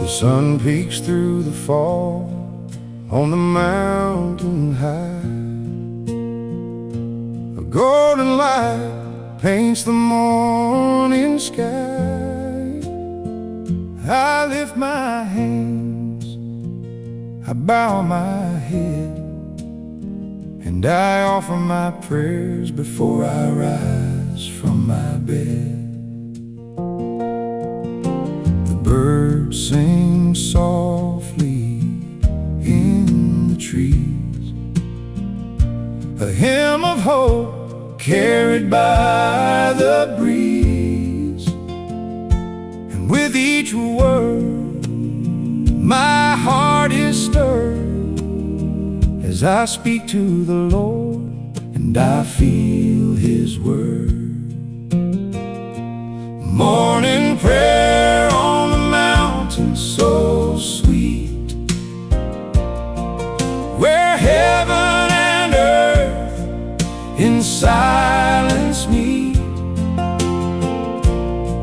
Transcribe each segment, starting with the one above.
sun peeks through the fall on the mountain high. A golden light paints the morning sky. I lift my hands, I bow my head, and I offer my prayers before I rise from my bed. Birds sing softly in the trees, a hymn of hope carried by the breeze. And with each word my heart is stirred as I speak to the Lord and I feel His word. Morning prayer on the mountain so sweet, where heaven and earth in silence meet.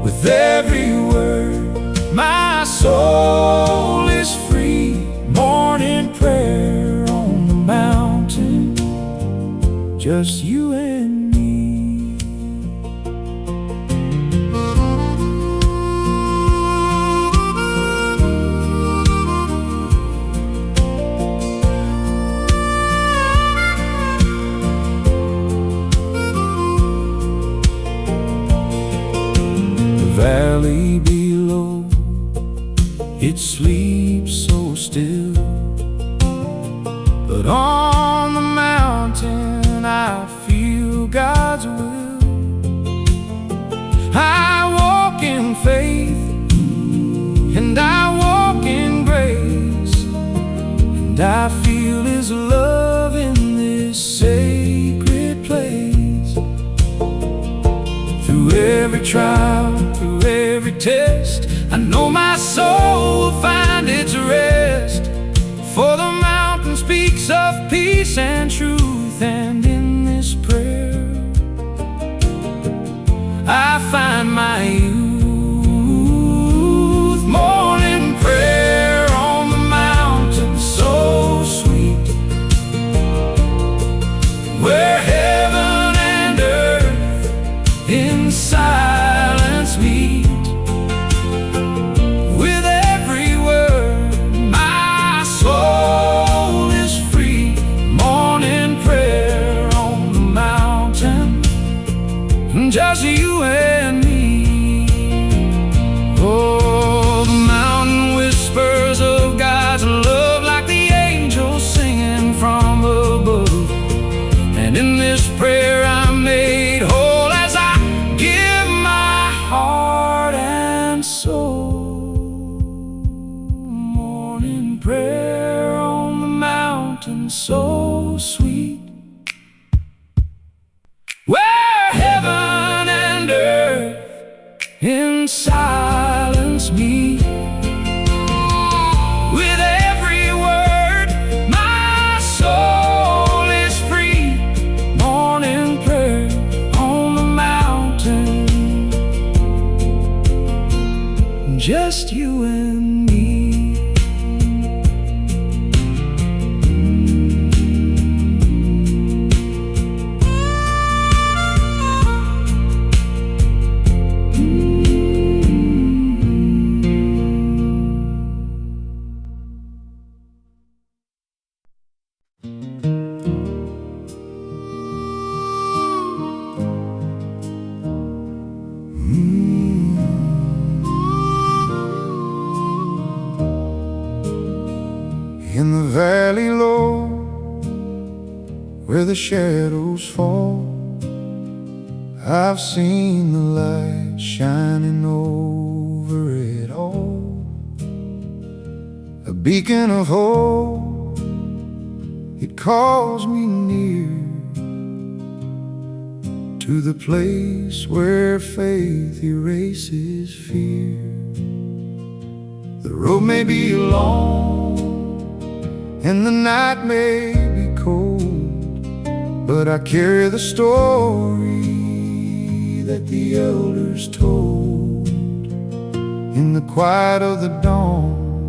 With every word my soul is free. Morning prayer on the mountain, just you and me. Valley below, it sleeps so still, but on the mountain I feel God's will. I walk in faith and I walk in grace, and I feel His love in this sacred place. Through every trial, through every test, I know my soul will find its rest. For the mountain speaks of peace and truth, and in this prayer I find my youth. Morning prayer on the mountain so sweet, where heaven and earth in silence meet. With every word my soul is free. Morning prayer on the mountain, just you and me. Oh, the mountain whispers of God's love like the angels singing from above. And in this prayer I'm made whole as I give my heart and soul. Morning prayer on the mountain so sweet, where heaven and earth in silence meet. With every word my soul is free. Morning prayer on the mountain, just you and me. In the valley low, where the shadows fall, I've seen the light shining over it all. A beacon of hope, it calls me near to the place where faith erases fear. The road may be long and the night may be cold, but I carry the story that the elders told. In the quiet of the dawn,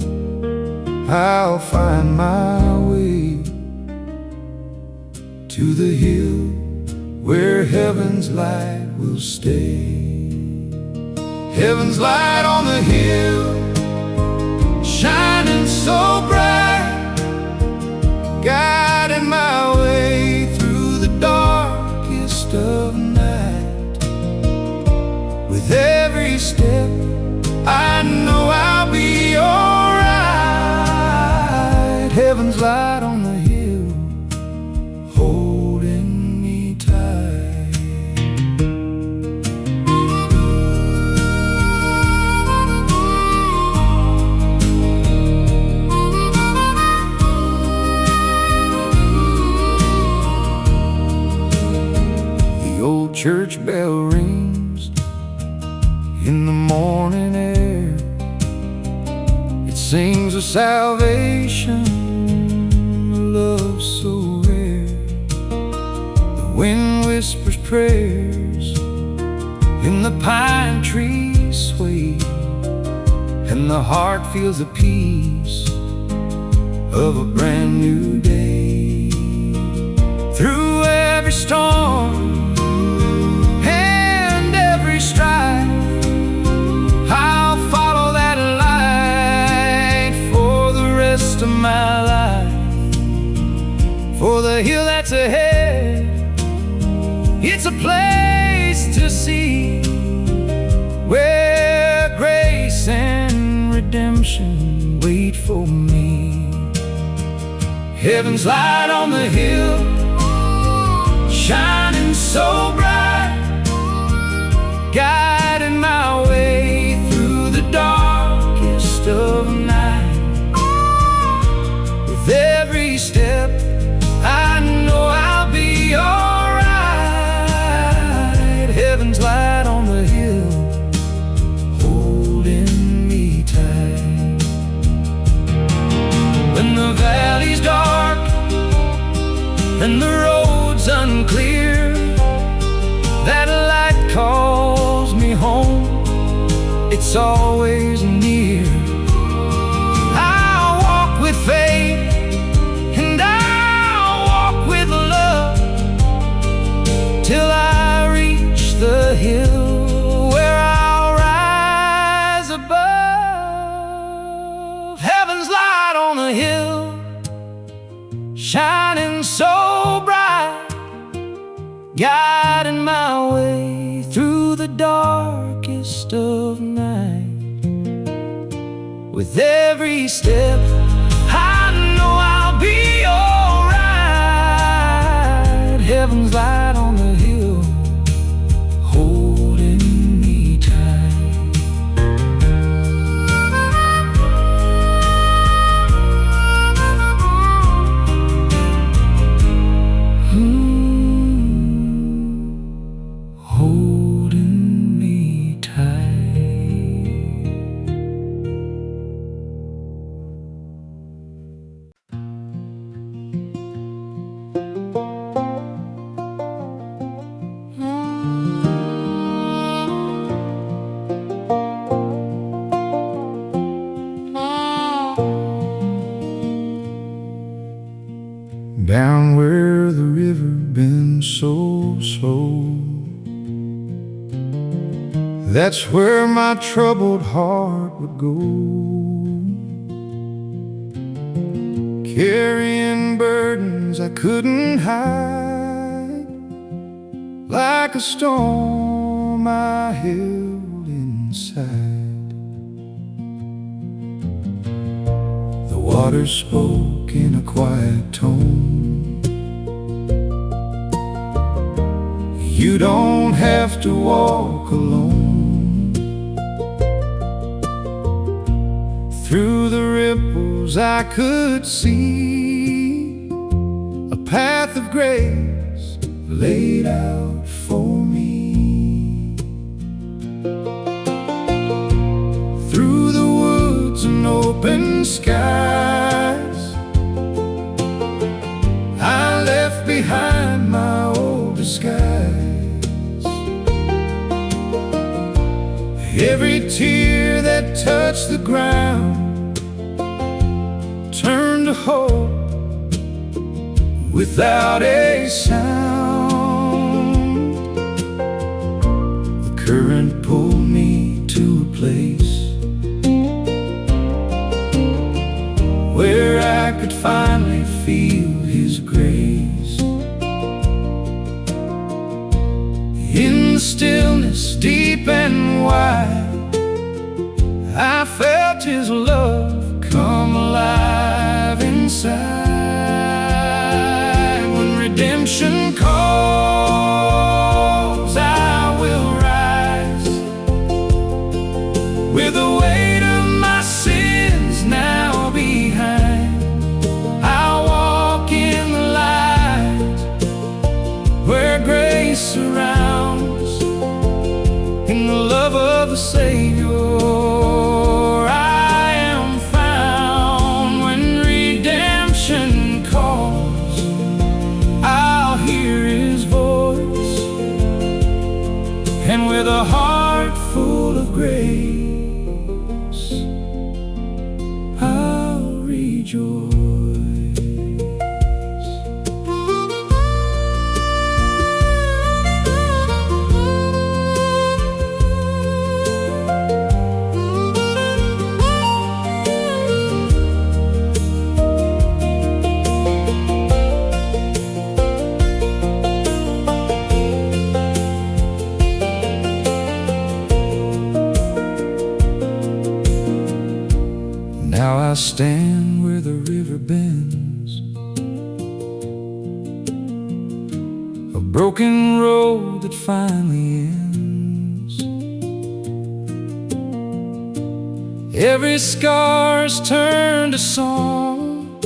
I'll find my way to the hill where heaven's light will stay. Heaven's light on the hill, shining so bright, guiding my way through the darkest of night. With every step, I know I'll be alright. Heaven's light on the hill, holding me tight. The old church bell rings in the morning air. It sings of salvation, a love so rare. The wind whispers prayers in the pine trees sway, and the heart feels the peace of a brand new day. Through every storm and every strife, I'll follow that light for the rest of my life. For the hill that's ahead, it's a place to see, where grace and redemption wait for me. Heaven's light on the hill, shining so bright, guiding my way through the darkest of night. With every step, I know I'll be alright. Heaven's light on the hill, holding me tight. When the valley's dark and the road's unclear, that light calls me home, it's always near. I'll walk with faith and I'll walk with love till I reach the hill where I'll rise above. Heaven's light on the hill, shining so bright, guiding my way through the darkest of night. With every step, I know I'll be alright. Heaven's light on the hill, holding me tight. Holding me tight. Down where the river bends so slow, that's where my troubled heart would go, carrying burdens I couldn't hide. Like a storm I held inside. The water spoke in a quiet tone. You don't have to walk alone. Through the ripples I could see a path of grace laid out for me. Through the woods and open skies, I left behind my old disguise. Every tear that touched the ground to hold without a sound. The current pulled me to a place where I could finally feel His grace. In the stillness deep and wide, I felt His love come alive inside. When redemption calls, I will rise with the weight of my sins now behind. I'll walk in the light where grace surrounds, in the love of the Savior. With a heart full of grace, I'll rejoice. Now I stand where the river bends, a broken road that finally ends. Every scar's turned to song,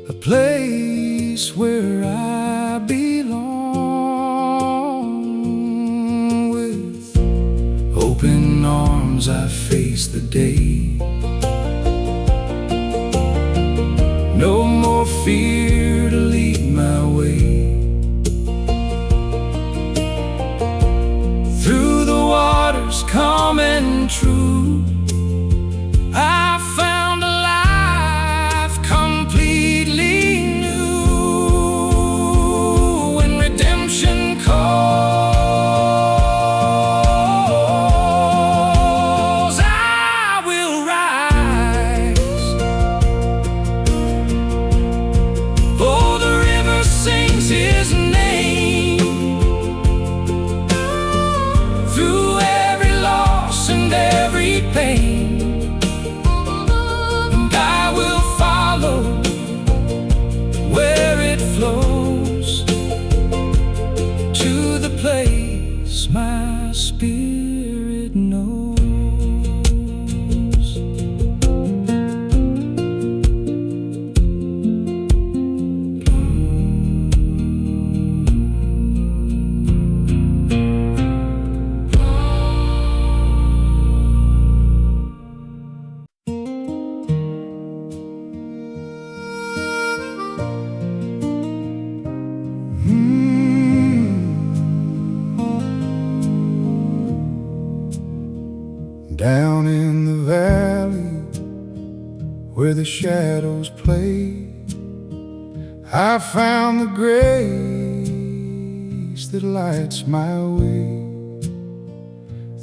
a place where I belong. With open arms I face the day. No more fear to lead my way. Through the waters calm and true, I found a life completely new. When redemption calls, I will rise. Oh, the river sings His name through every loss and every pain. And I will follow where it flows, to the place my spirit knows. Down in the valley where the shadows play, I found the grace that lights my way.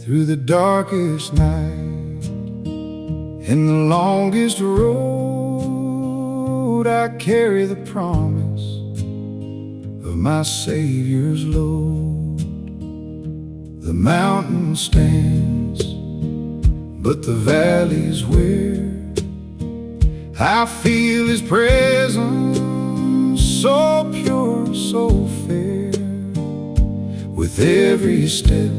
Through the darkest night, in the longest road, I carry the promise of my Savior's load. The mountain stands, but the valley's where I feel His presence, so pure, so fair. With every step,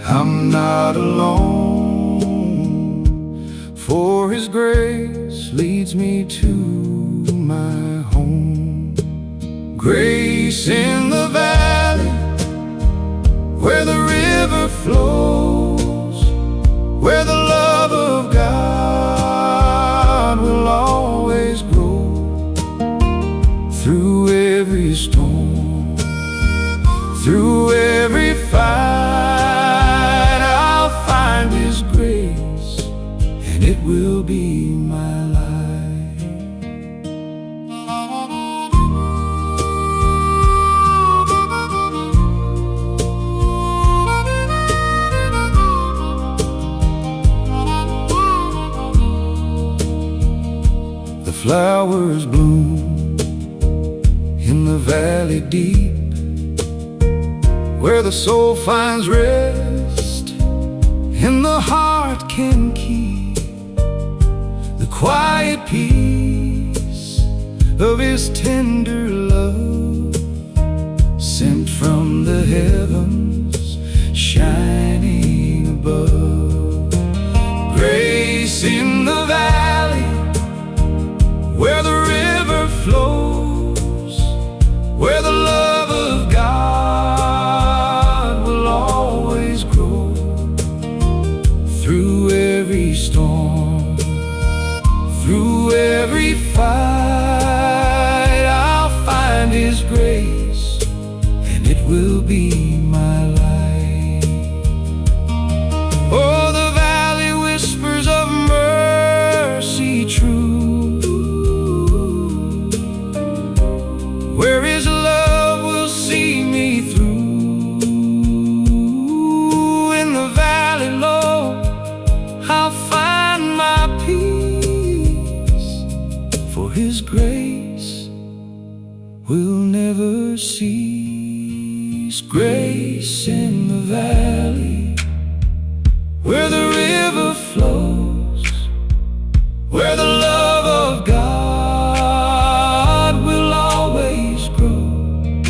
I'm not alone, for His grace leads me to my home. Grace in the valley where the river flows, where the love of God will always grow. Through every storm, through every fight, I'll find His grace, and it will be my life. The flowers bloom in the valley deep, where the soul finds rest and the heart can keep the quiet peace of His tender love, sent from the heavens, shining above. Grace in the valley where the river flows, where the love of God will always grow. Through every storm, through every fight, I'll find His grace, and it will be my life. Oh, the valley whispers of mercy true, where His love will see me through. In the valley low, I'll find my peace, for His grace will never cease. Grace in the valley where the river flows, where the love of God will always grow.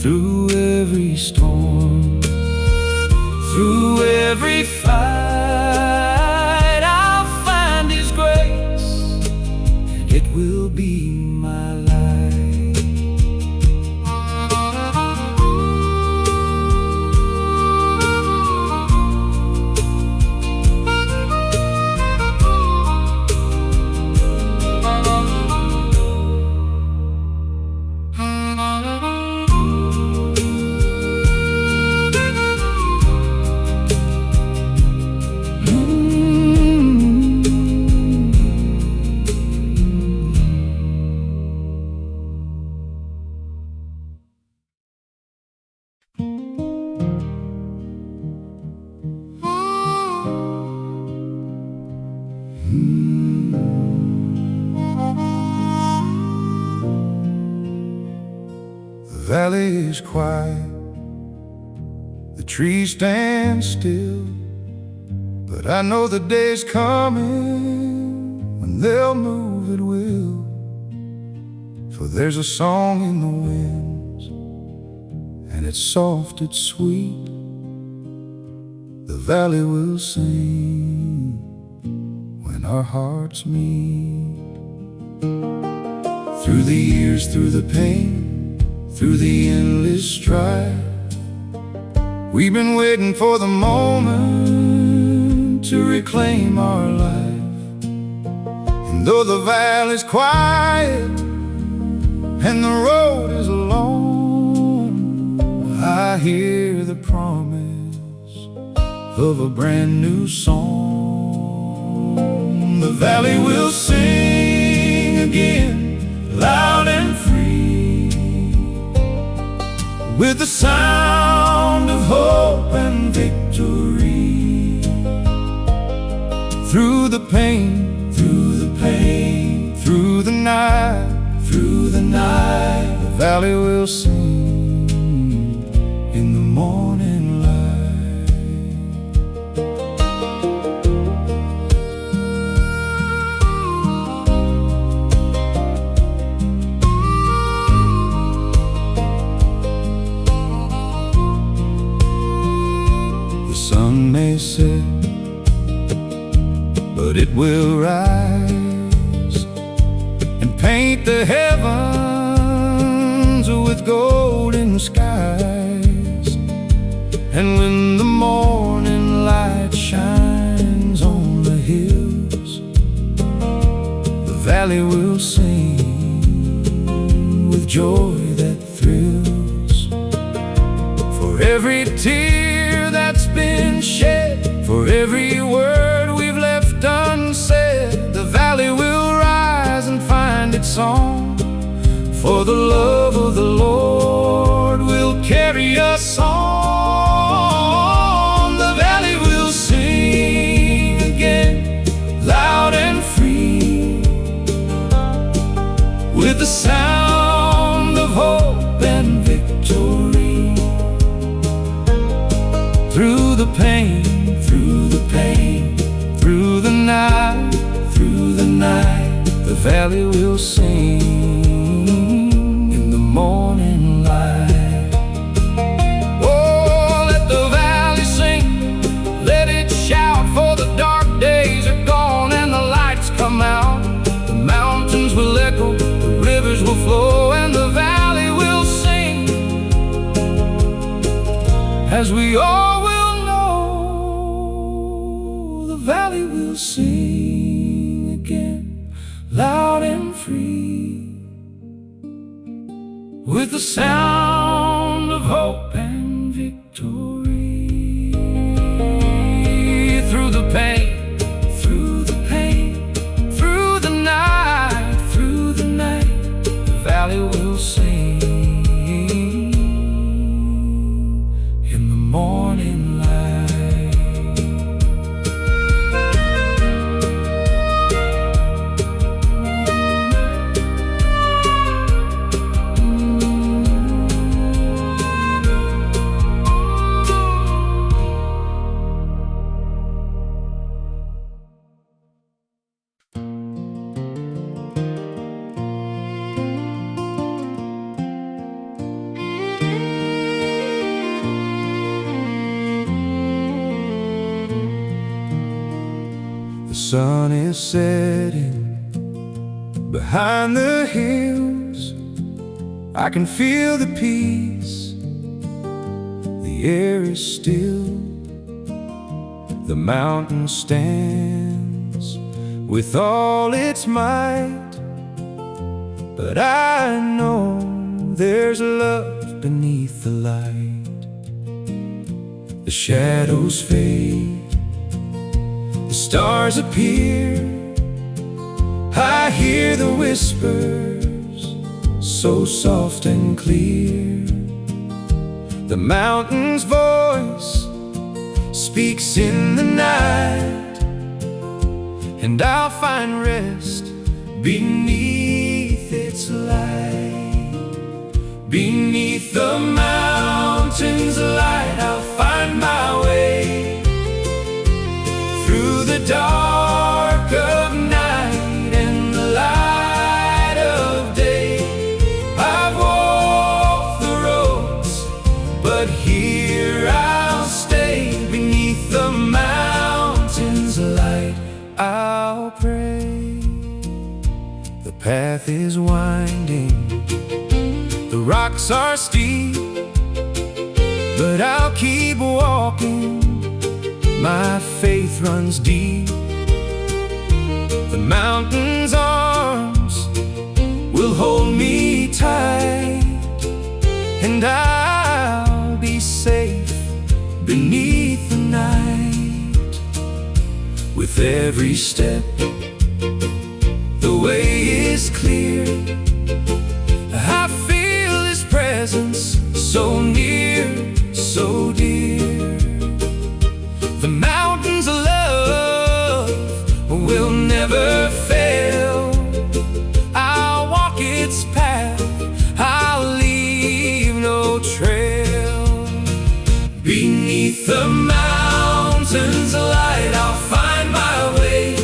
Through every storm, through every fight, I'll find His grace, and it will be my life. The valley is quiet, the trees stand still, but I know the day's coming when they'll move at will. For there's a song in the winds, and it's soft, it's sweet. The valley will sing when our hearts meet. Through the years, through the pain, through the endless strife, we've been waiting for the moment to reclaim our life. And though the valley's quiet and the road is long, I hear the promise of a brand new song. The valley will sing again, loud and free, with the sound of hope and victory. Through the pain, through the pain, through the night, the valley will sing in the morning light. The sun may set, but it will rise and paint the heavens with golden skies. And when the morning light shines on the hills, the valley will sing with joy that thrills. For every tear that's been shed, for every word we've left carry us on. The valley will sing again, loud and free, with the sound of hope and victory. Through the pain, through the pain, through the night, the valley will sing in the morning light. Oh, let the valley sing, let it shout, for the dark days are gone and the lights come out. The mountains will echo, the rivers will flow, and the valley will sing, as we all will know. The valley will sing again, loud and free, with the sound of hope and victory. Through the pain, through the pain, through the night, the valley will sing in the morning light. The sun is setting behind the hills. I can feel the peace. The air is still. The mountain stands with all its might, but I know there's love beneath the light. The shadows fade, the stars appear. I hear the whispers, so soft and clear. The mountain's voice speaks in the night, and I'll find rest beneath its light. Beneath the mountain's light, I'll find my way through the dark of night and the light of day. I've walked the roads, but here I'll stay. Beneath the mountain's light, I'll pray. The path is winding, the rocks are steep, but I'll keep walking. My faith runs deep. The mountain's arms will hold me tight, and I'll be safe beneath the night. With every step, the way is clear. I feel His presence so near, so dear. The mountain's love will never fail. I'll walk its path, I'll leave no trail. Beneath the mountain's light, I'll find my way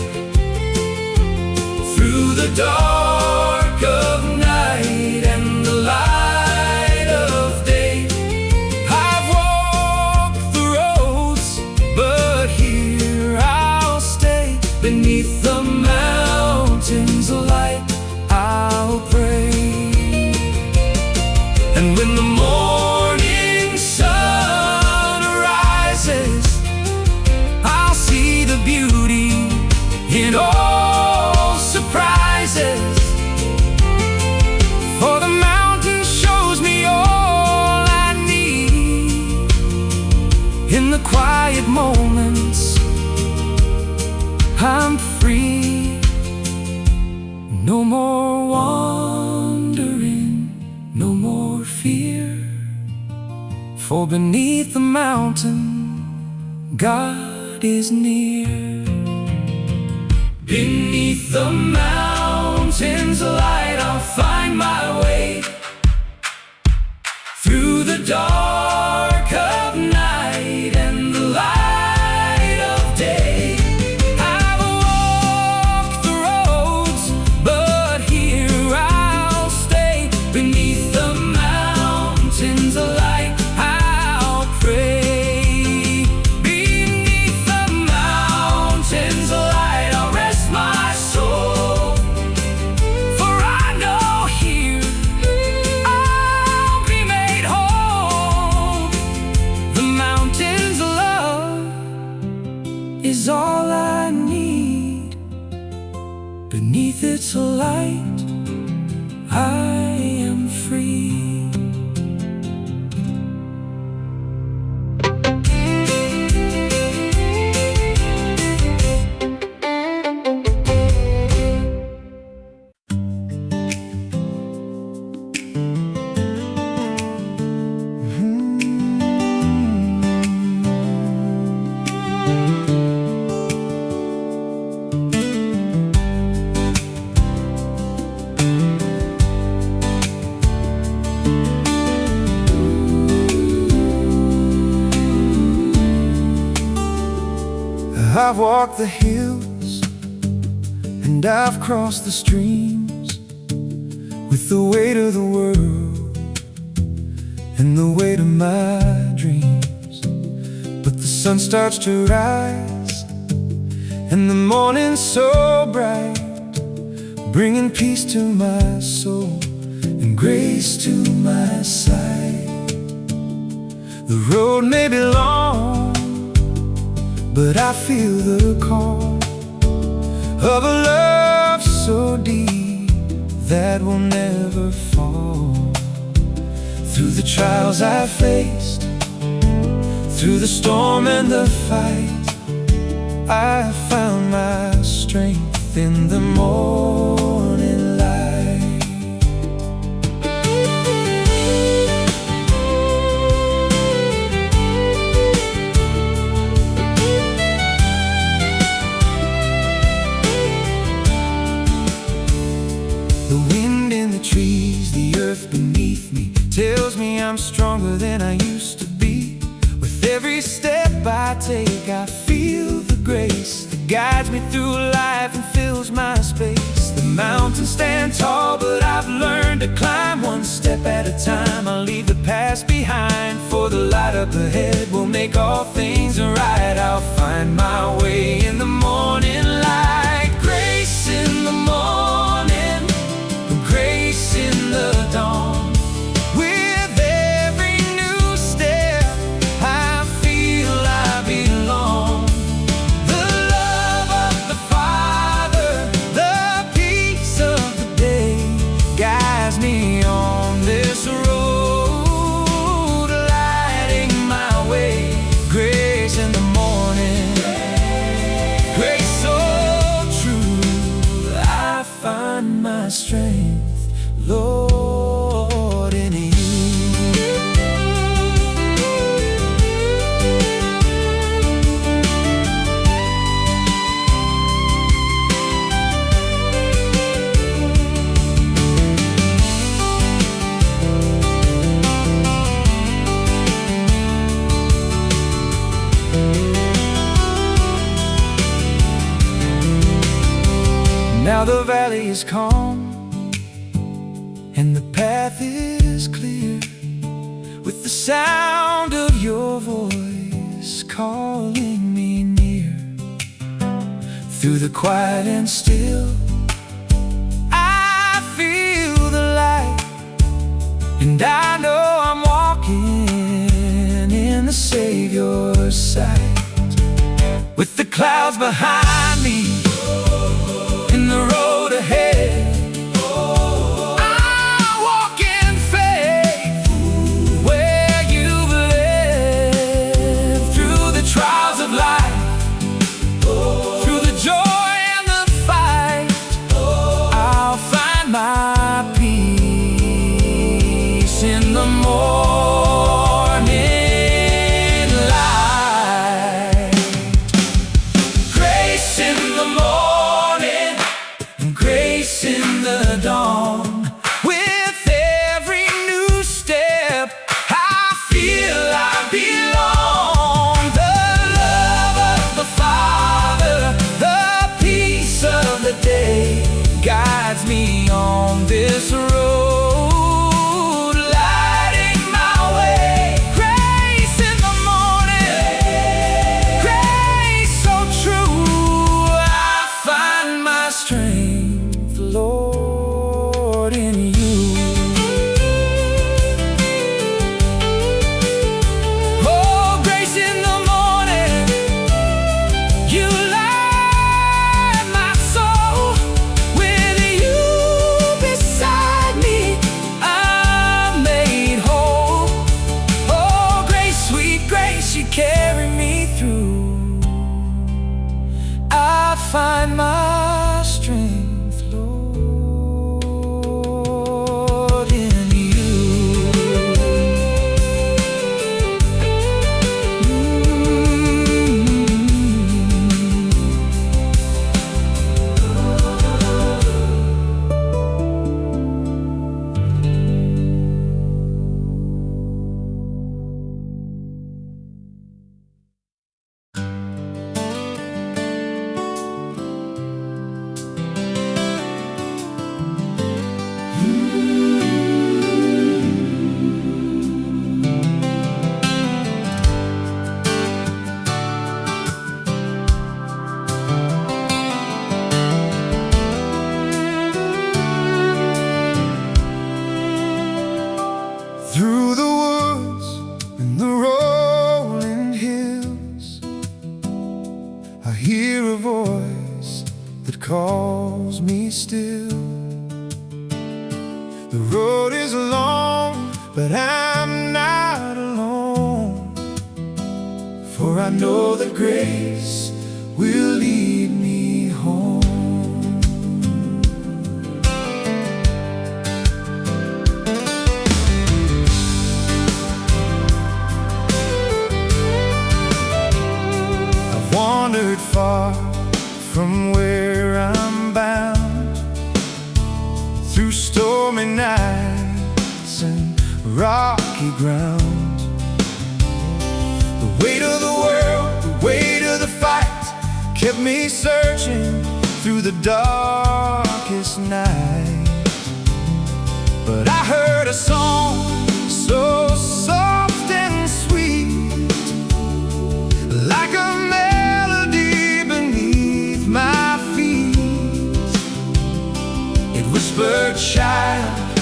through the dark of night and the light of day. I've walked the roads, but here I'll stay. Beneath the mountain's light, I'll pray. And when the morning sun rises, I'll see the beauty in all surprises. For the mountain shows me all I need. In the quiet moments, I'm free. No more wandering, no more fear. God is near. Beneath the mountains light, I'll find my way through the dark of night and the light of day. I've walked the roads, but here I'll stay. Beneath the mountains light, I'll pray. Beneath the mountains light, I'll rest my soul. For I know here I'll be made whole. The mountain's love is all I need. Beneath its light, I am free. I've walked the hills and I've crossed the streams with the weight of the world and the weight of my dreams. But the sun starts to rise and the morning's so bright, bringing peace to my soul and grace to my sight. The road may be long, but I feel the call of a love so deep that will never fall. Through the trials I faced, through the storm and the fight, I found my strength in the morning light. The wind in the trees, the earth beneath me tells me I'm stronger than I used to be. With every step I take, I feel the grace that guides me through life and fills my space. The mountains stand tall, but I've learned to climb one step at a time. I'll leave the past behind, for the light up ahead will make all things right. I'll find my way in the morning light. Grace in the morning, grace in the dawn. With every new step, I feel I belong. The love of the Father, the peace of the day, guides me on this road, lighting my way. Grace in the morning, grace so true. I find my strength, Lord, in you. Now the valley is calm and the path is clear, with the sound of your voice calling me near. Through the quiet and still, I feel the light, and I know I'm walking in the Savior's sight. With the clouds behind me and the road ahead, morning light. find my strength, Lord, in you. Through the woods and the rolling hills, I hear a voice that calls me still. The road is long, but I'm not alone, for I know that grace will lead me home. Wandered far from where I'm bound, through stormy nights and rocky ground. The weight of the world, the weight of the fight, kept me searching through the darkest night. But I heard a song so soft and sweet, like a whispered, child,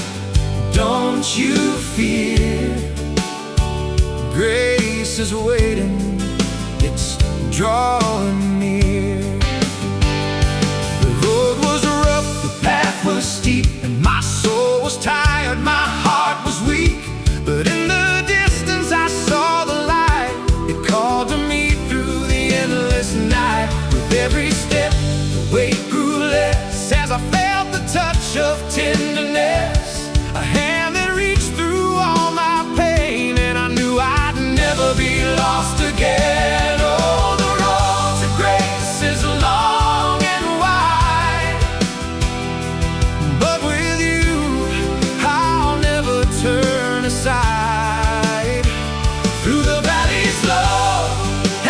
don't you fear. Grace is waiting, it's drawing near. The road was rough, the path was steep, and my soul was tired, my heart was weak. But in the distance I saw the light, it called to me through the endless night. With every step, the weight grew less as I felt the touch of tenderness, a hand that reached through all my pain, and I knew I'd never be lost again. Oh, the road to grace is long and wide, but with you I'll never turn aside. Through the valleys low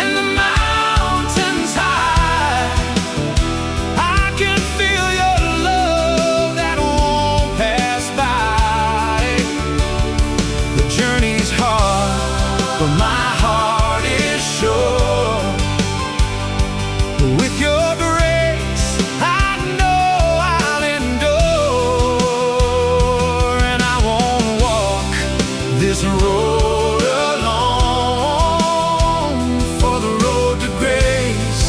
and the mountains high, I can feel your love that won't pass by. The journey's hard, but my heart is sure. With your grace, I know I'll endure, and I won't walk this road alone, for the road to grace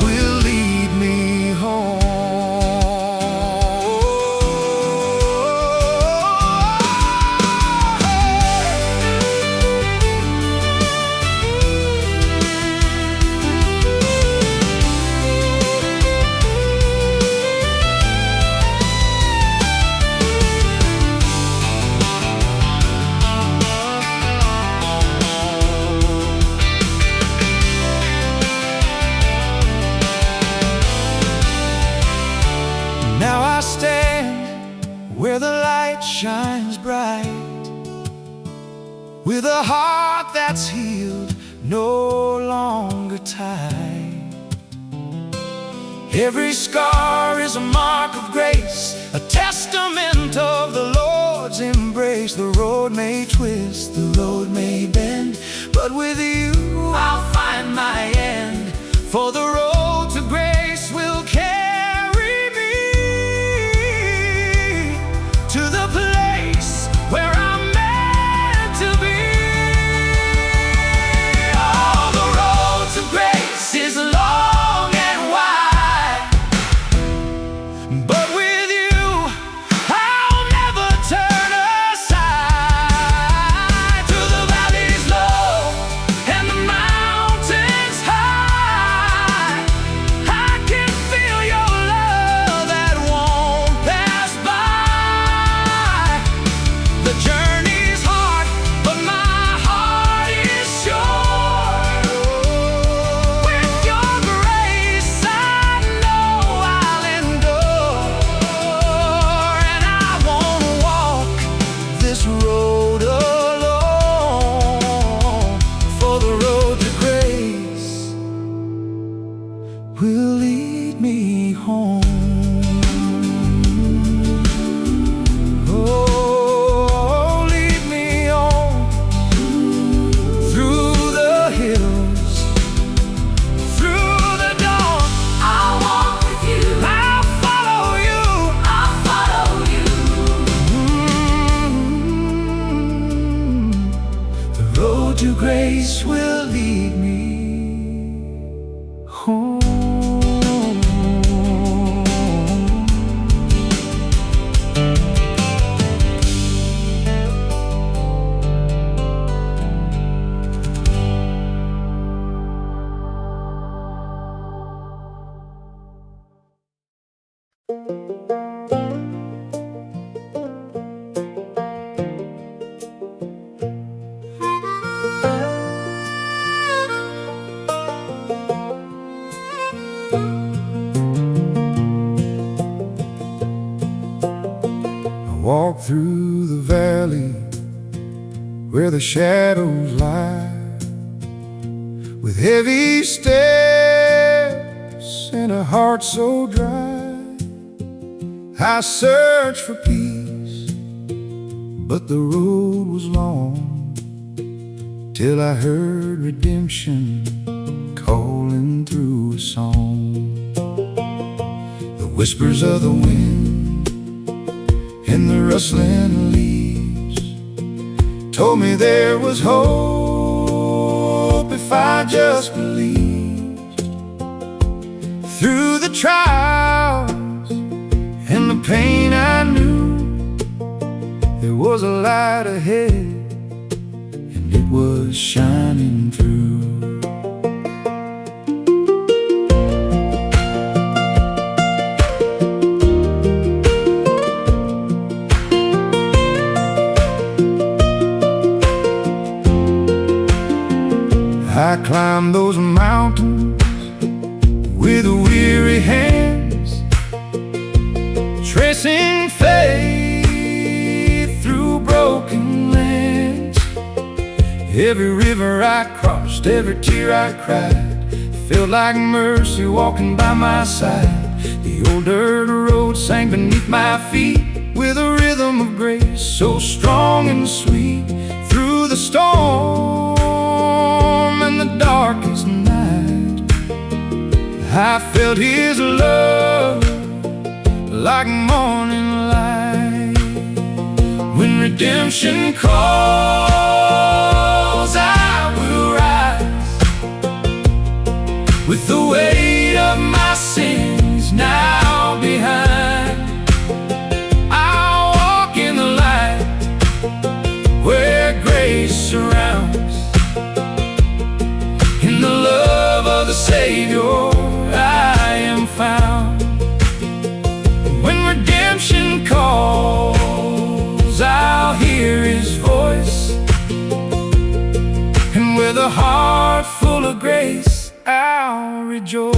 will lead me home. Now I stand where the light shines bright, with a heart that's healed, no longer tied. Every scar is a mark of grace, a testament of the Lord's embrace. The road may twist, the road may bend, but with you I'll find my end, for the road to grace will carry me to the place where I'm meant to be. Oh, the road to grace is long and wide, but with you I'll never turn aside. Through the valleys low and the mountains high, I lead me home. Oh, lead me on through the hills, through the dawn. I'll walk with you. I'll follow you. I'll follow you. The road to grace will lead me home. Walk through the valley where the shadows lie, with heavy steps and a heart so dry. I searched for peace, but the road was long, till I heard redemption calling through a song. The whispers of the wind and the rustling leaves told me there was hope if I just believed. Through the trials and the pain, I knew there was a light ahead, and it was shining through. I climbed those mountains with weary hands, tracing faith through broken lands. Every river I crossed, every tear I cried, felt like mercy walking by my side. The old dirt road sang beneath my feet with a rhythm of grace so strong and sweet. Through the storm and the darkest night, I felt His love like morning light. When redemption calls, I will rise, with the weight of my sins now behind. I'll walk in the light where grace surrounds. In the love of the Savior I am found. When redemption calls, I'll hear His voice, and with a heart full of grace I'll rejoice.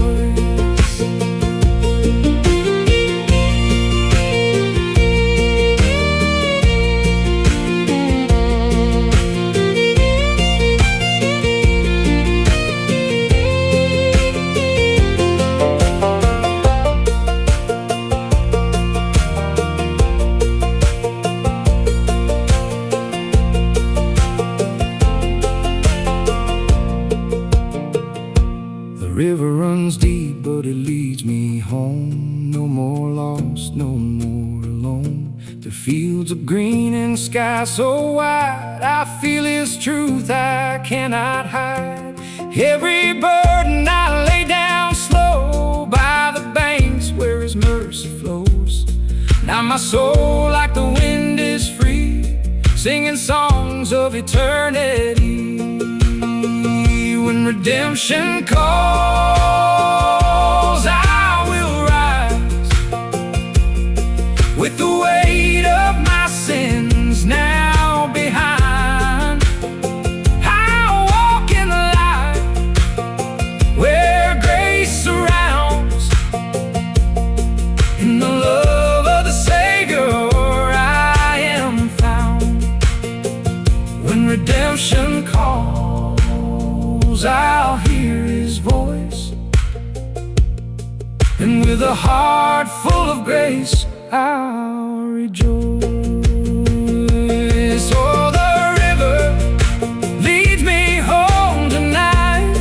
The river runs deep, but it leads me home. No more lost, no more alone. The fields are green and sky so wide, I feel His truth I cannot hide. Every burden I lay down slow by the banks where His mercy flows. Now my soul like the wind is free, singing songs of eternity. When redemption calls, I will rise, with the weight of my sins now behind. I'll walk in the light where grace surrounds. In the love of the Savior I am found. When redemption calls, I'll hear His voice, with a heart full of grace, I'll rejoice. Oh, the river leads me home tonight,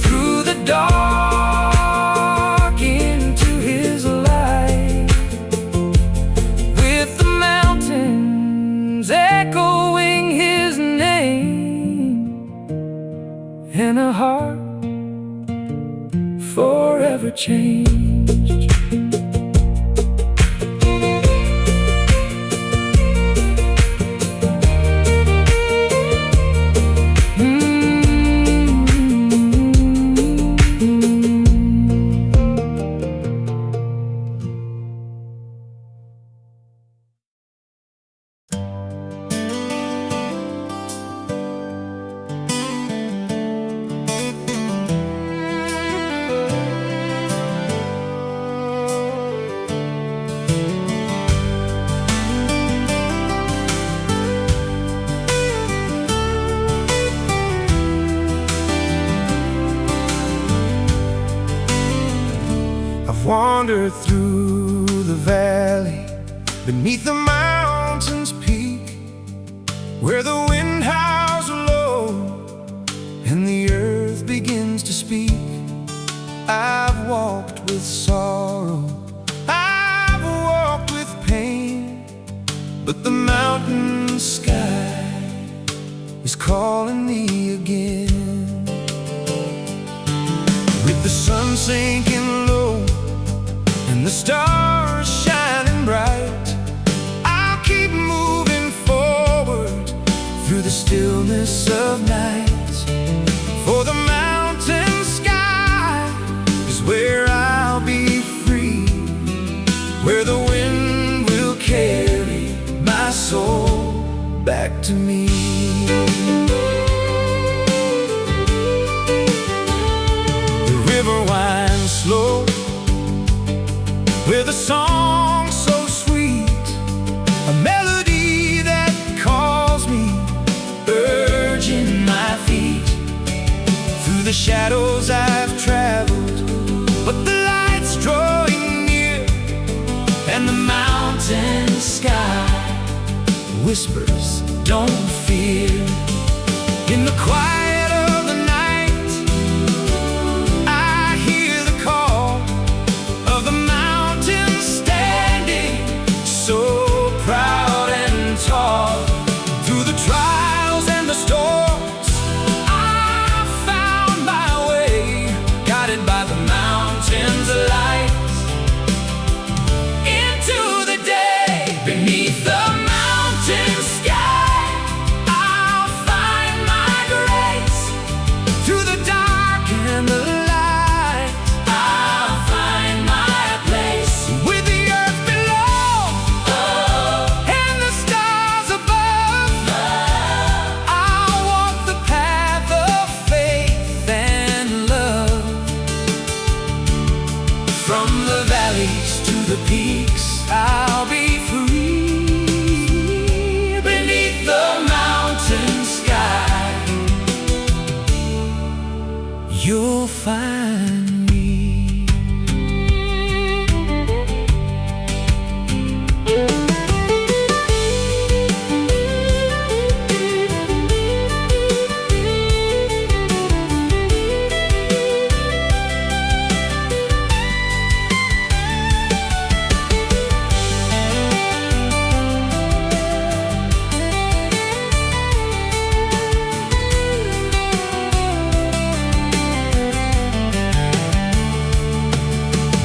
through the dark into his light, with the mountains echoing his name, and a heart forever changed. Wandered through the valley, beneath the mountain's peak, where the wind howls low and the earth begins to speak. I've walked with sorrow, I've walked with pain, but the mountain sky is calling me again. With the sun sinking low and the stars shining bright, I'll keep moving forward through the stillness of night. For the mountain sky is where I'll be free, where the wind will carry my soul back to me. The river winds slow with a song so sweet, a melody that calls me, urging my feet. Through the shadows I've traveled, but the light's drawing near, and the mountain sky whispers, don't fear. In the quiet of the night, I hear the call of the mountain standing so proud and tall. Through the trials and the storms, I found my way, guided by the mountain's light, into the day. Beneath the mountain sky, I'll find my grace. Through the dark and the light, I'll find my place. With the earth below, and the stars above, I'll walk the path of faith and love. From the valleys to the peaks, I'll be free. Beneath the mountain sky, you'll find me.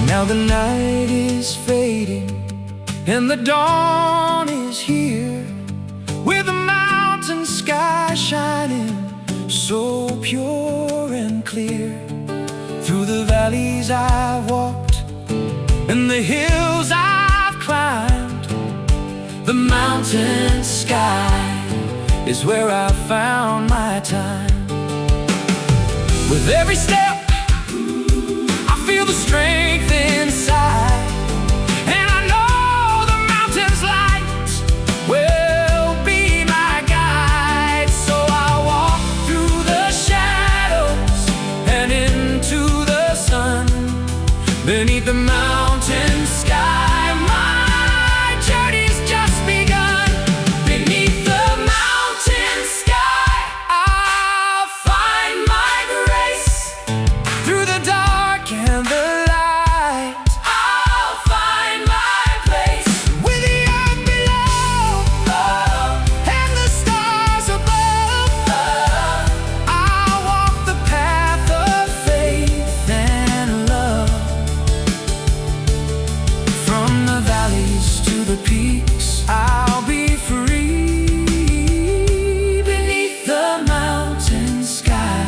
Now the night is fading and the dawn is here, with the mountain sky shining so pure and clear. Through the valleys I've walked and the hills I've climbed, the mountain sky is where I found my time. With every step I feel the strength inside, and I know the mountain's light will be my guide. So I walk through the shadows and into the sun, beneath the mountain sky. My journey's just begun. Beneath the mountain sky, I'll find my grace. Through the dark and the light, I'll find my place. With the earth below, and the stars above, I'll walk the path of faith and love. From the valleys to the peaks, I'll be free. Beneath the mountain sky,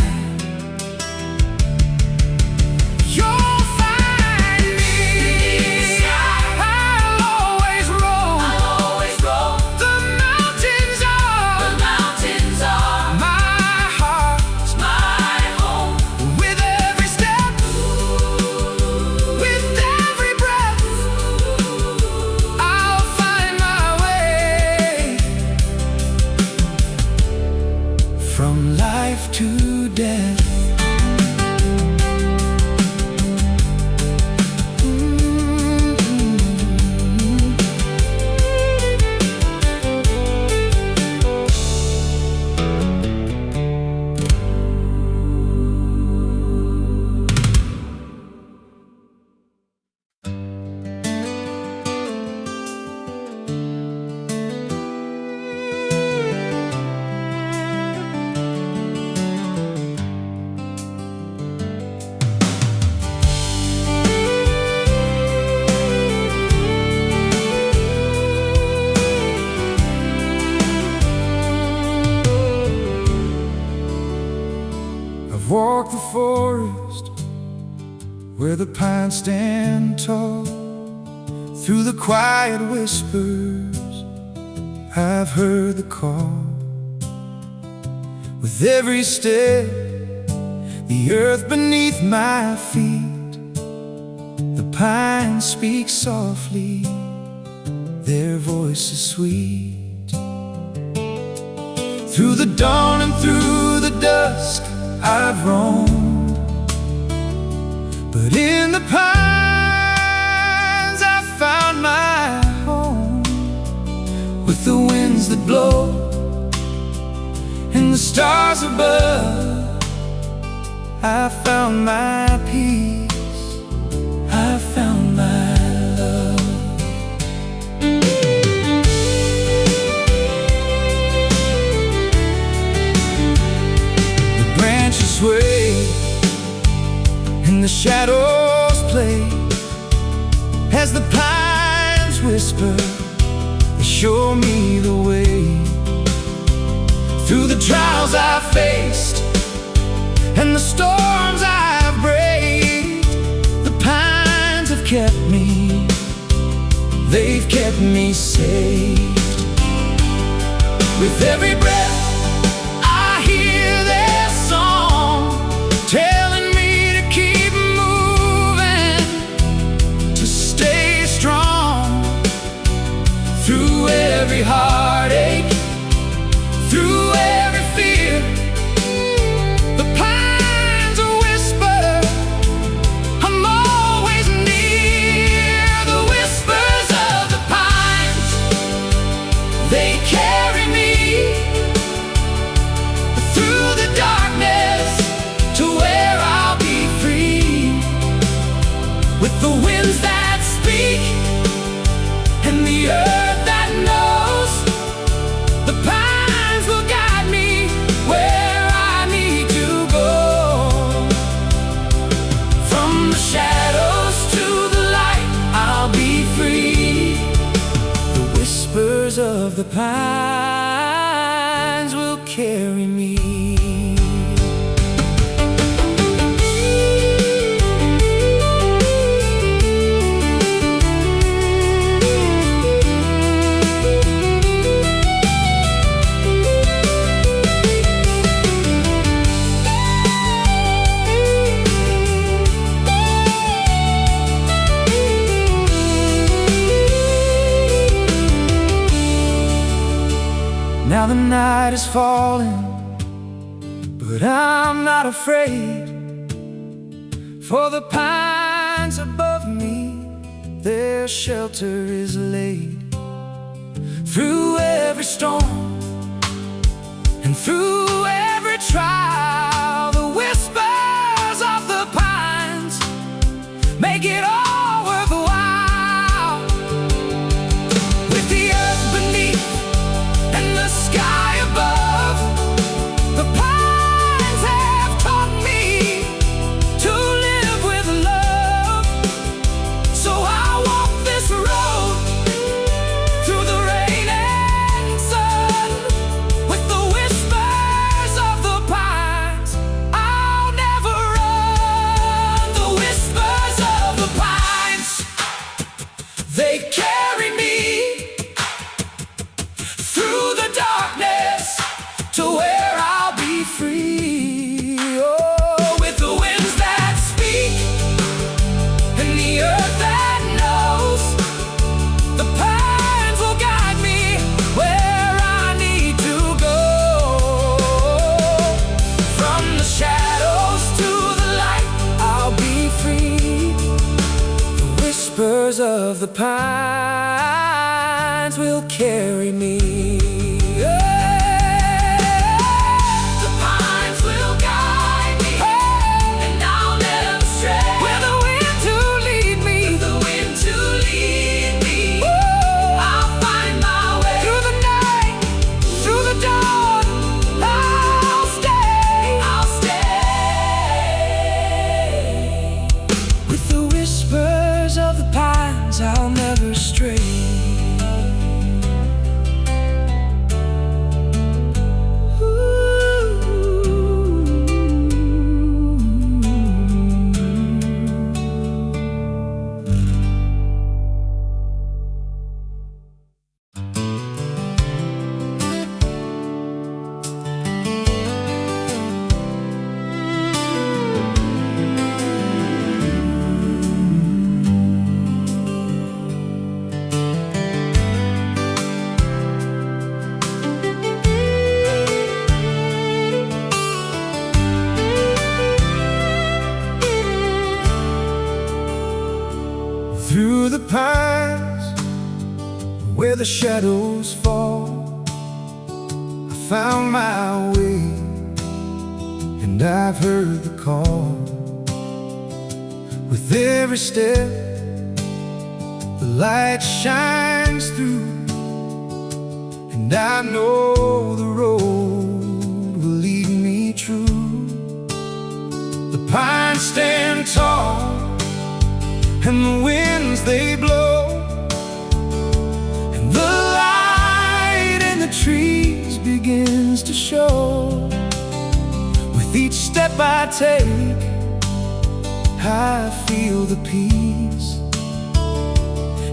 you'll find me. I'll always roam. The mountains are my heart, My home. with every step, with every breath, I'll find my way. From life to death. I've walked the forest where the pines stand tall. Through the quiet whispers, I've heard the call. With every step, the earth beneath my feet, the pines speak softly, their voice is sweet. Through the dawn and through the dusk, I've roamed, but in the pines I found my home. With the winds that blow and the stars above, I found my peace, I found my love. The branches sway and the shadows play as the pines whisper, they show me the way. Through the trials I've faced and the storms I've braved, the pines have kept me, they've kept me safe. With every breath I hear their song, telling me to keep moving, to stay strong. Through every heartache, through every fear, the pines whisper, I'm always near. The whispers of the pines, they carry me through the darkness to where I'll be free. With the winds that speak and the earth that knows, the pines will guide me where I need to go. From the shadows to the light, I'll be free. The whispers of the pines will carry me. Now the night is falling, but I'm not afraid, for the pine pines above me, their shelter is laid. Through every storm and through every trial, the whispers of the pines make it all worthwhile. With the earth beneath and the sky above, the pines have taught me to live with love. So I walk this road through the rain and sun, with the whispers of the pines. I'll never run. The whispers of the pines, they carry me through the darkness to where I'll be free. Oh, with the winds that speak and the earth that knows, the pines will guide me where I need to go. From the shadows to the light, I'll be free. The whispers of the pines will carry me. The pines will guide me, and I'll never stray. With the wind to lead me, I'll find my way. Through the night, through the dawn, I'll stay. With the whispers of the pines, I'll never stray. Through the pines, where the shadows fall, I found my way, and I've heard the call. With every step, the light shines through, and I know the road will lead me true. The pines stand tall, and the winds they blow, and the light in the trees begins to show. With each step I take, I feel the peace,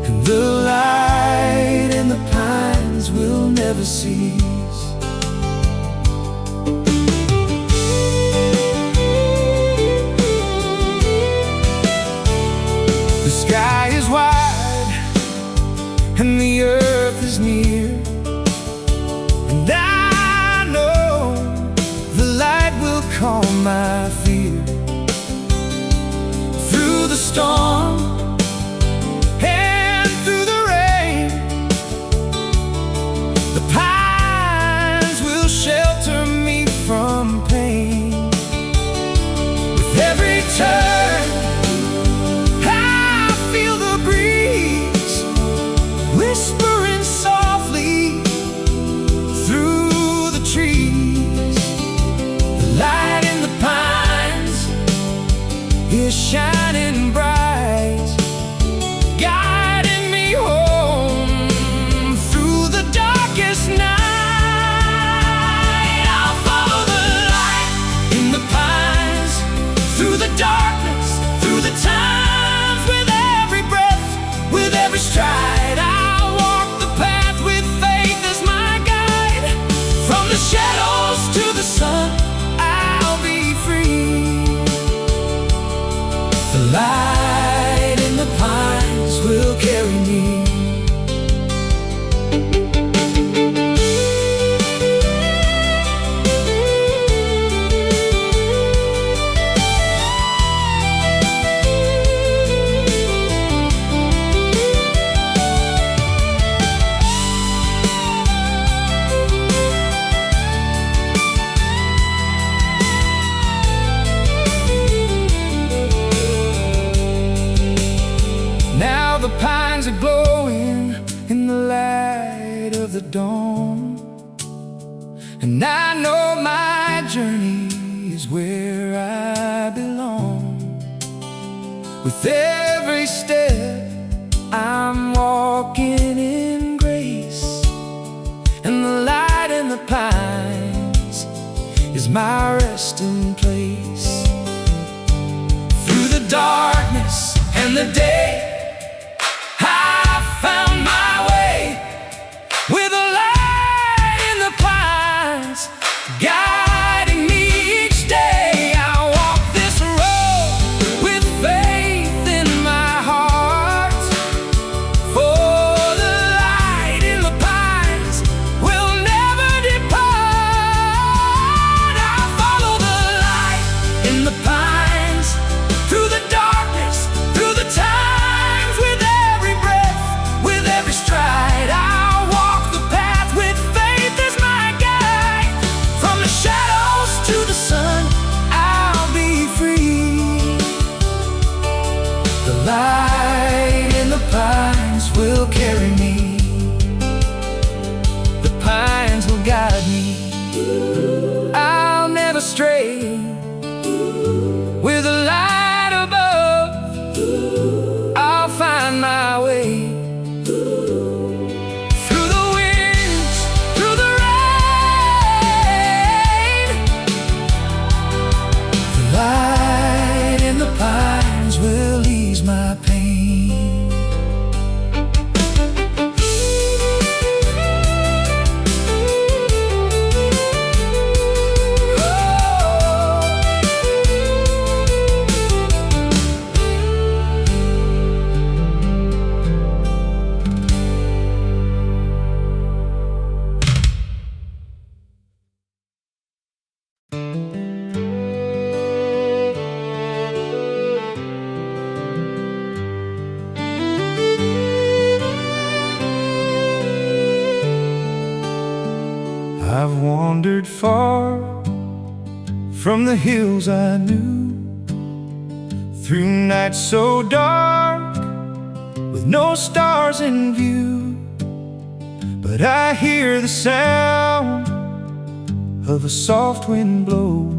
and the light in the pines will never cease. The sky is wide and the earth is near, and I know the light will calm my fear. Through the storm and through the rain, the pines will shelter me from pain. With every turn, whispering softly through the trees, the light in the pines is shining bright, guiding me home through the darkest night. I'll follow the light in the pines, through the darkness, through the times, with every breath, with every stride. Shadows to the sun, I'll be free. The light the dawn. And I know my journey is where I belong. With every step I'm walking in grace, and the light in the pines is my resting place. Through the darkness and the day, I found my way. With a light in the pines guiding me each day, I walk this road with faith in my heart. For the light in the pines will never depart. I follow the light in the pines, through the darkness, through the times, with every breath, with every stride. I'll walk the path with faith as my guide. From the shadows to the sun, I'll be free. The light in the pines will carry me. The pines will guide me. I'll never stray. With a light above, I'll find my way. Through the winds, through the rain, the light in the pines will ease my pain. I've wandered far from the hills I knew, through nights so dark with no stars in view. But I hear the sound of a soft wind blow,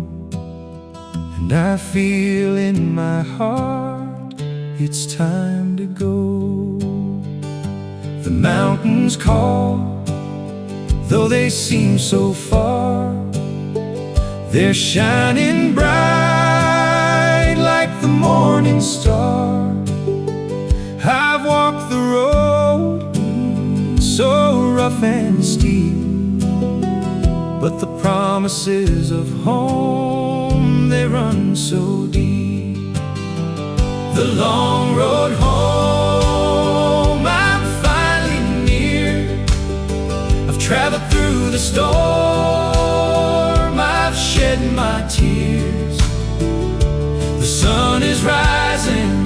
and I feel in my heart it's time to go. The mountains call, though they seem so far. They're shining bright like the morning star. I've walked the road so rough and steep, but the promises of home, they run so deep. The long road home, I'm finally near. I've traveled through the storm, I've shed my tears. The sun is rising,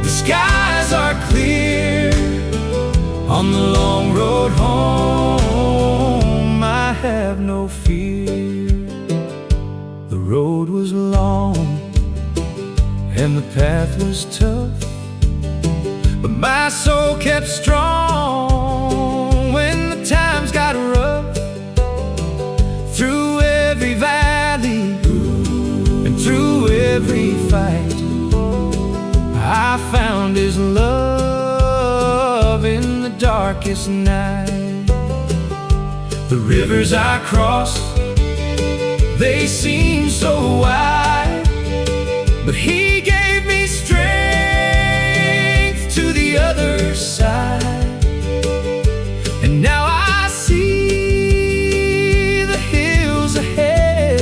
the skies are clear. On the long road home, I have no fear. The road was long and the path was tough, but my soul kept strong when the times got rough. Through every valley and through every fight, I found His love in the darkest night. The rivers I crossed, they seem so wide, but He gave me strength to the other side. And now I see the hills ahead,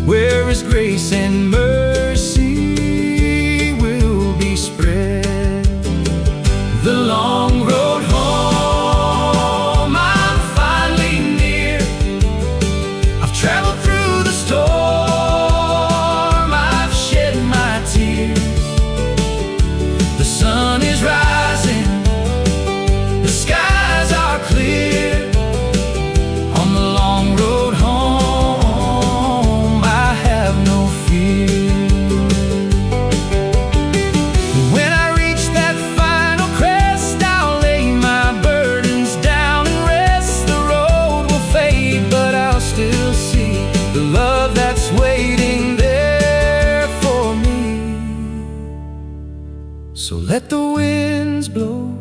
where His grace and mercy will be spread. The long road home, I'm finally near. I've traveled through the storm, I've shed So let the winds blow,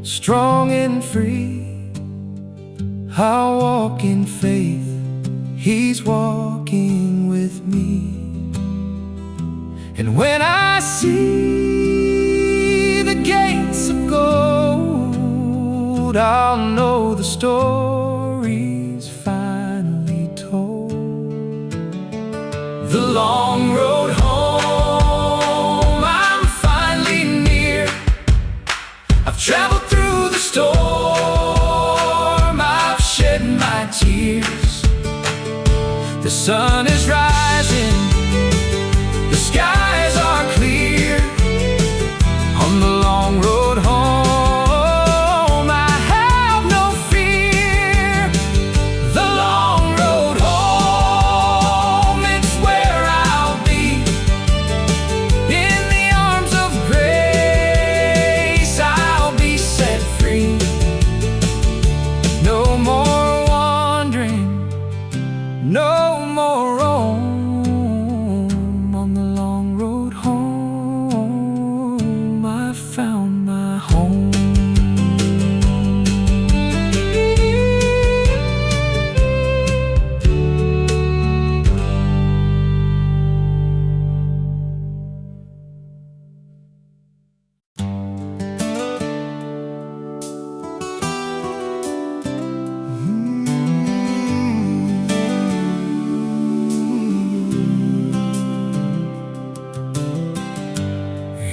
strong and free. I'll walk in faith, He's walking with me. And when I see the gates of gold, I'll know the story's finally told. The long road home, I'm finally near. I've traveled through the storm, I've shed my tears. The sun is rising, the skies are clear. On the long road home, I have no fear. The long road home, it's where I'll be. In the arms of grace, I'll be set free. No more wandering, no more roam. On the long road home, I found my home.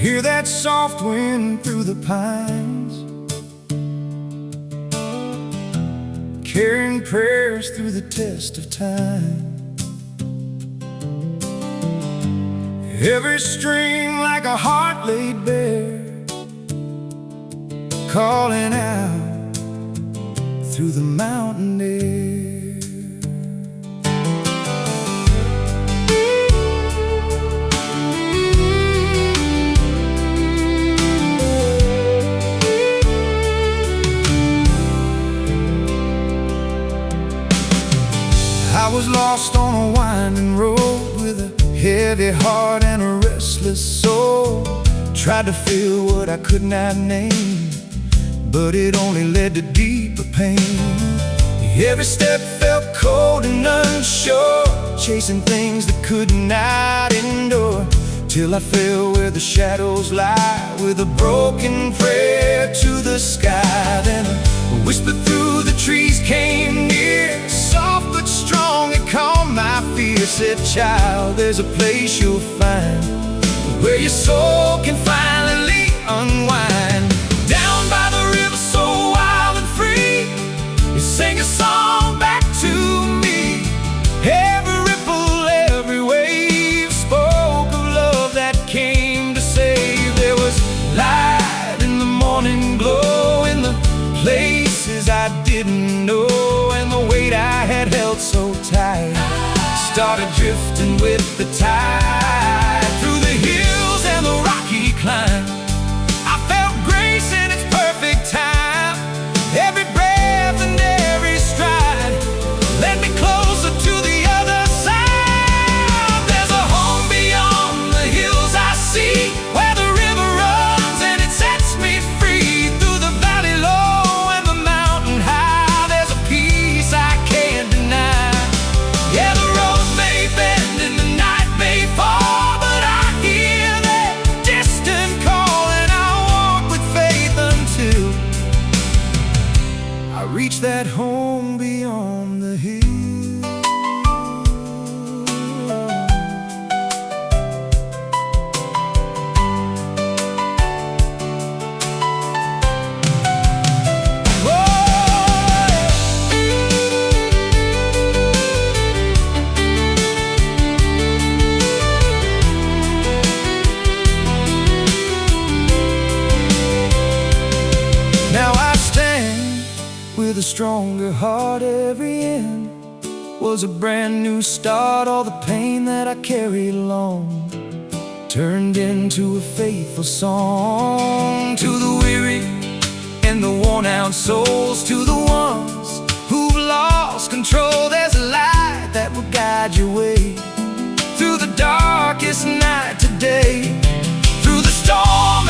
Hear that soft wind through the pines, carrying prayers through the test of time. Every string like a heart laid bare, calling out through the mountain air. I was lost on a winding road with a heavy heart and a restless soul. Tried to feel what I could not name, but it only led to deeper pain. Every step felt cold and unsure, chasing things that could not endure, till I fell where the shadows lie, with a broken prayer to the sky. Then a whisper through the trees came near, soft but strong, it calmed my fear. Said, child, there's a place you'll find where your soul can finally unwind. Down by the river, so wild and free, you sang a song back to me. Every ripple, every wave spoke of love that came to save. There was light in the morning glow, in the places I didn't know, and the weight I had held so tight started drifting with the tide. Through the hills and the rocky climb, I felt grace in its perfect time. Every breath and every stride led me closer to the other side. There's a home beyond the hills I see, where the river runs and it sets me free. Through the valley low and the mountain high, there's a peace I can't deny. Yeah, the roads may bend and the night may fall, but I hear that distant call, and I'll walk with faith until I reach that home beyond the hill. Now I stand with a stronger heart. Every end was a brand new start. All the pain that I carried along turned into a faithful song. To the weary and the worn out souls, to the ones who've lost control, there's a light that will guide your way through the darkest night today. Through the storm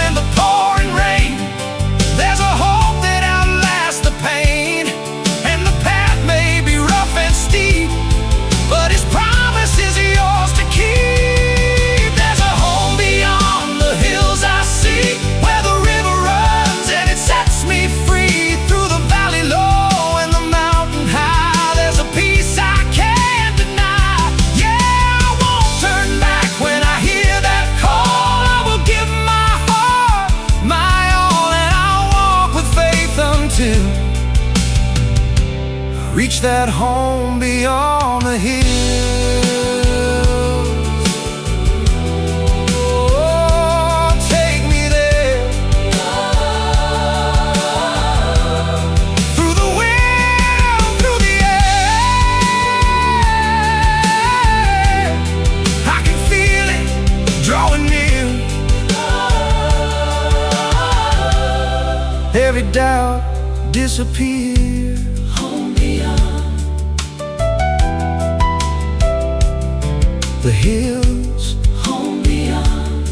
reach that home beyond the hills. Oh, take me there, through the wind, through the air. I can feel it drawing near. Every doubt disappear. Home beyond The hills, home beyond.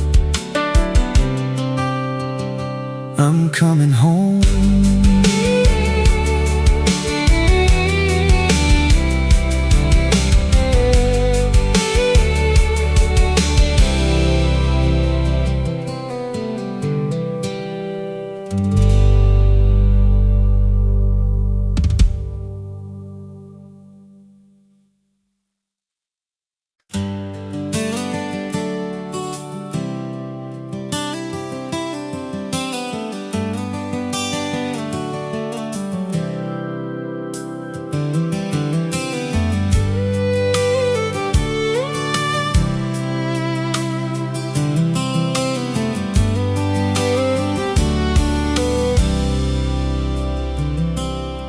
I'm coming home.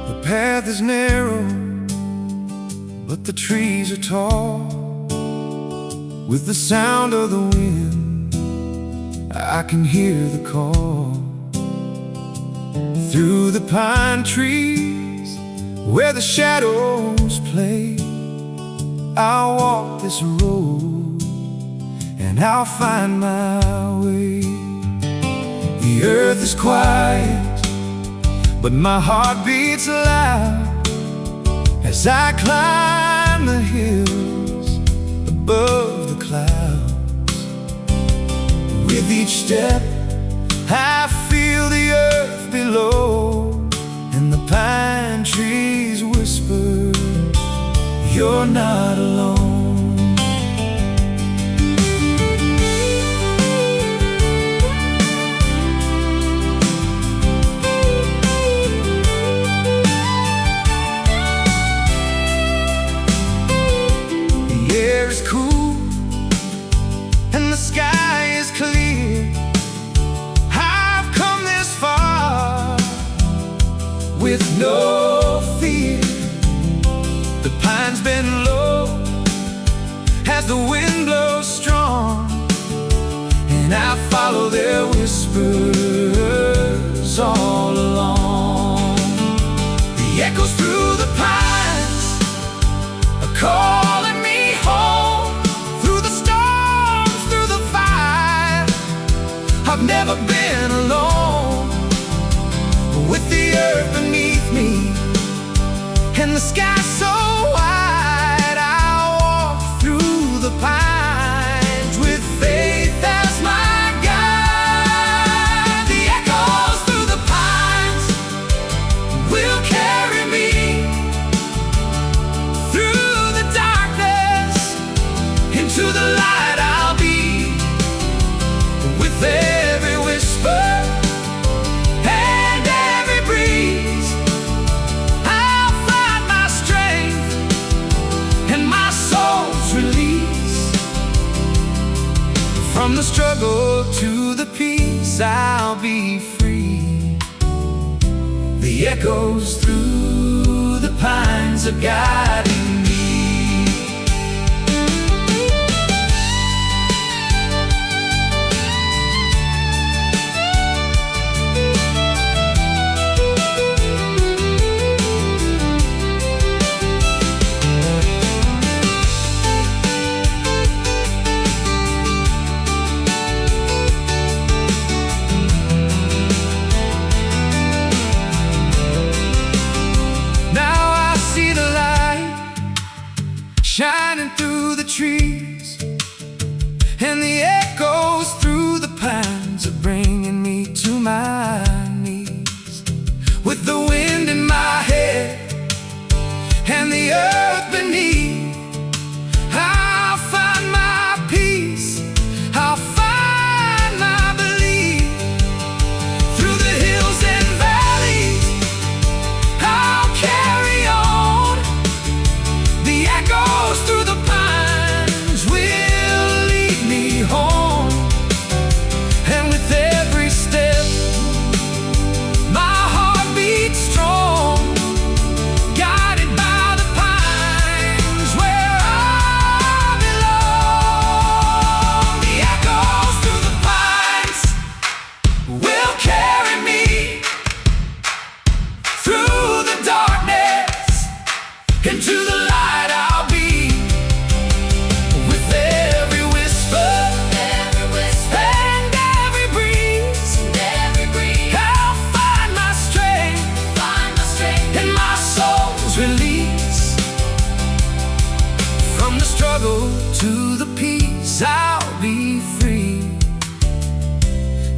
The path is narrow, but the trees are tall. With the sound of the wind, I can hear the call. Through the pine trees, where the shadows play, I'll walk this road, and I'll find my way. The earth is quiet, but my heart beats loud as I climb the hills above the clouds. With each step, I feel the earth below, and the pine trees whisper, you're not alone. The air is cool and the sky is clear. I've come this far with no fear. The pines bend low as the wind blows strong, and I follow their whispers all along. The echoes through the pines are calling me home. Through the storms, through the fire, I've never been alone. With the earth beneath me and the sky so wide, I'll walk through the pines with faith as my guide. The echoes through the pines will carry me through the darkness into the light. I'll be with every whisper and every breeze. I'll find my strength and my soul's release. From the struggle to the peace, I'll be free. The echoes through the pines are guiding me. Now I see the light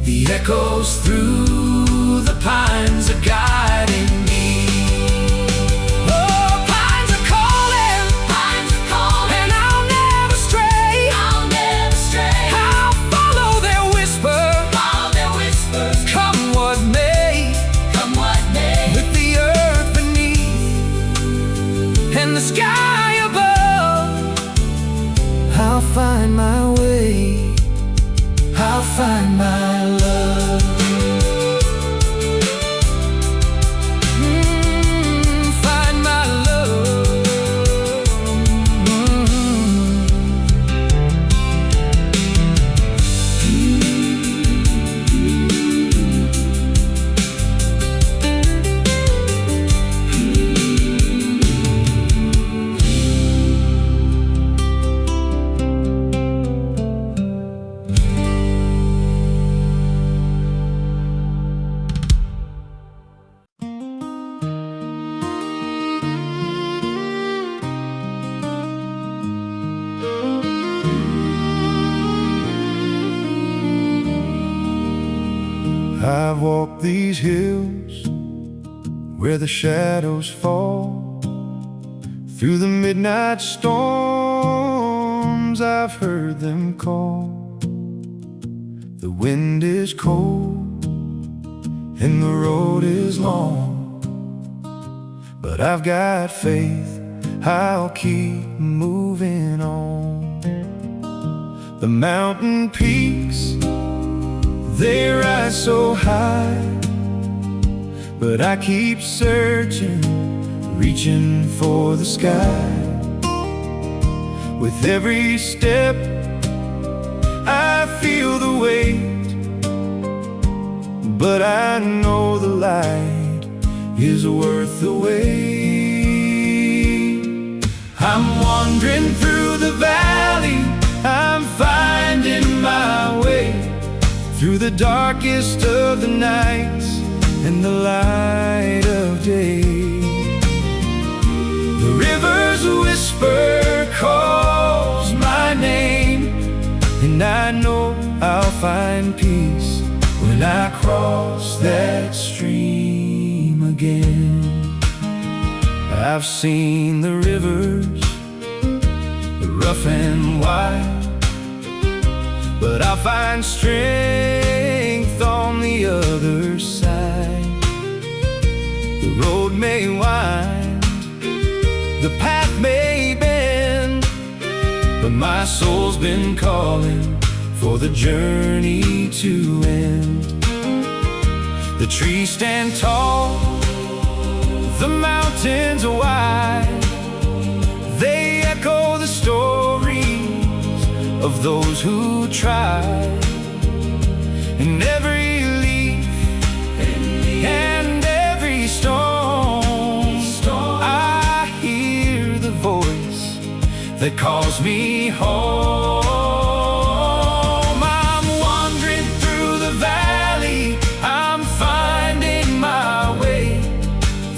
The echoes through the pines are guiding me. Oh, pines are calling, and I'll never stray. I'll follow their whisper, come what may. With the earth beneath and the sky above, I'll find my way, I'll find my love. Find my love. I've walked these hills where the shadows fall. Through the midnight storms I've heard them call. The wind is cold and the road is long, but I've got faith, I'll keep moving on. The mountain peaks, they rise so high, but I keep searching, reaching for the sky. With every step, I feel the weight, but I know the light is worth the wait. I'm wandering through the valley, I'm finding my way. Through the darkest of the nights and the light of day. The river's whisper calls my name, and I know I'll find peace when I cross that stream again. I've seen the rivers, the rough and wide, but I'll find strength on the other side. The road may wind, the path may bend, but my soul's been calling for the journey to end. The trees stand tall, the mountains are wide. They echo the stories of those who tried. And every leaf and every stone, I hear the voice that calls me home. I'm wandering through the valley, I'm finding my way.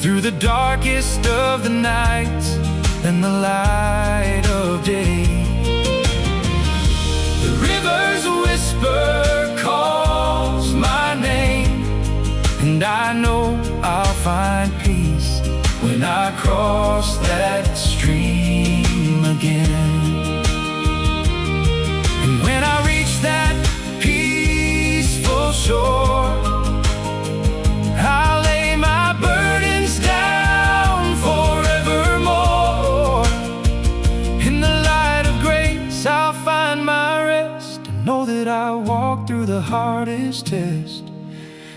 Through the darkest of the nights and the light of day. The river's whisper calls my name, and I know I'll find peace when I cross that stream again. And when I reach that peaceful shore, I'll lay my burdens down forevermore. In the light of grace I'll find my rest, and know that I walked through the hardest test.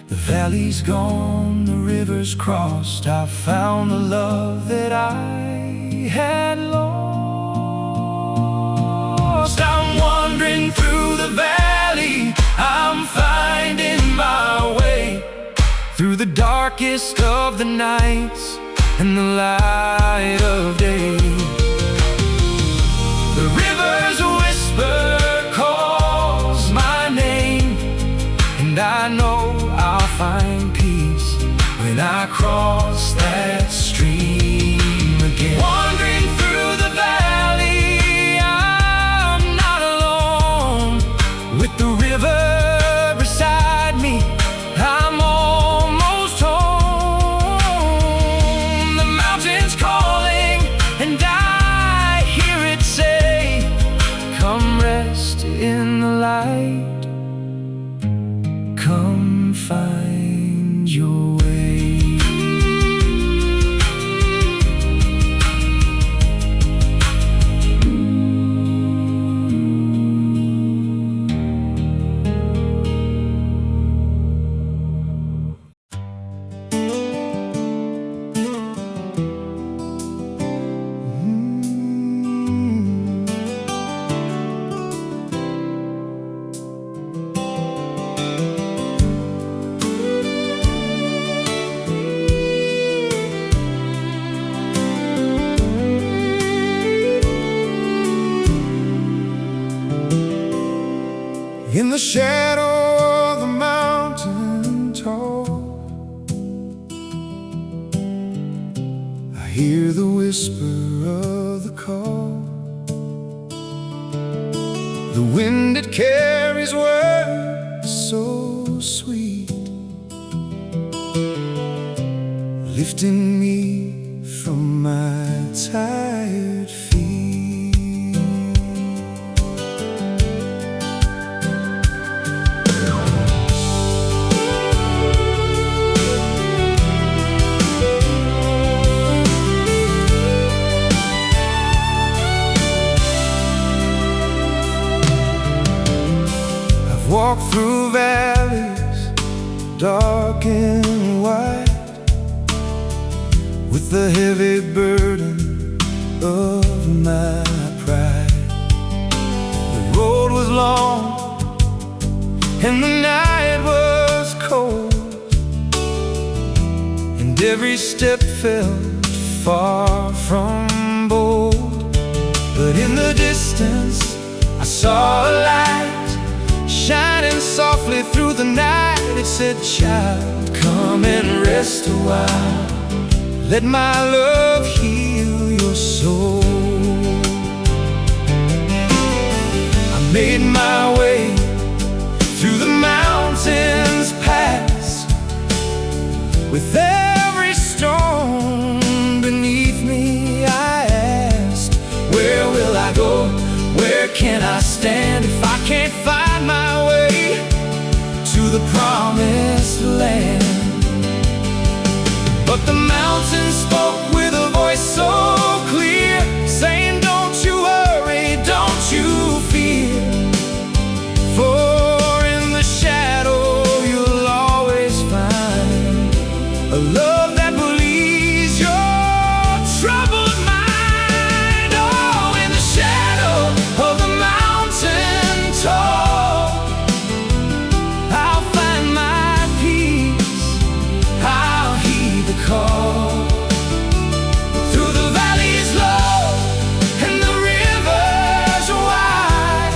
The valley's gone, the river's crossed, I found the love that I had lost. I'm wandering through the valley, I'm finding my way. Through the darkest of the nights and the light of day. The river's whisper calls my name, and I know I'll find peace when I cross that stream again. Wandering through the valley, I'm not alone. With the river beside find your way. In the shadow of the mountain tall, I hear the whisper of the call. The wind, it carries words so sweet, lifting me from my tired feet. Walk through valleys dark and wide, with the heavy burden of my pride. The road was long and the night was cold, and every step felt far from bold. But in the distance I saw a light shining softly through the night. It said, "Child, come and rest a while. Let my love heal your soul." I made my way through the mountains pass, with every stone beneath me I asked, where will I go? Where can I stand if I can't find my way to the promised land? But the mountain spoke with a voice so clear, saying, "Don't you worry, don't you fear, for in the shadow you'll always find a love that will ease your troubled mind." Oh, in the shadow of the mountain tall, I'll find my peace, I'll heed the call. Through the valleys low and the rivers wide,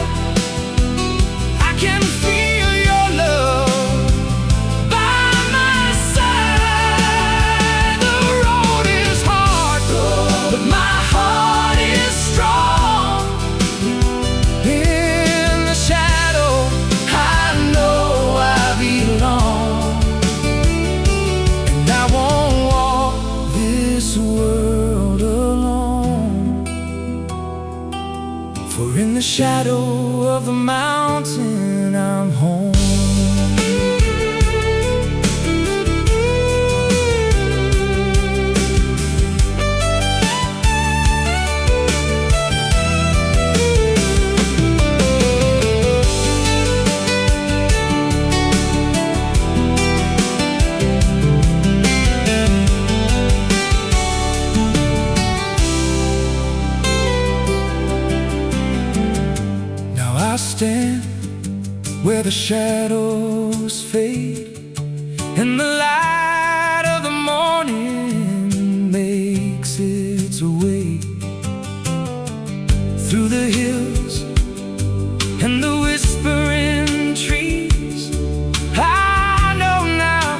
I can feel your love by my side. The road is hard, but my heart is strong. In the shadow I know I belong, and I won't walk this world alone, for in the shadow of the mountain I'm home. Now I stand where the shadows fade, and the light of the morning makes its way through the hills and the whispering trees. I know now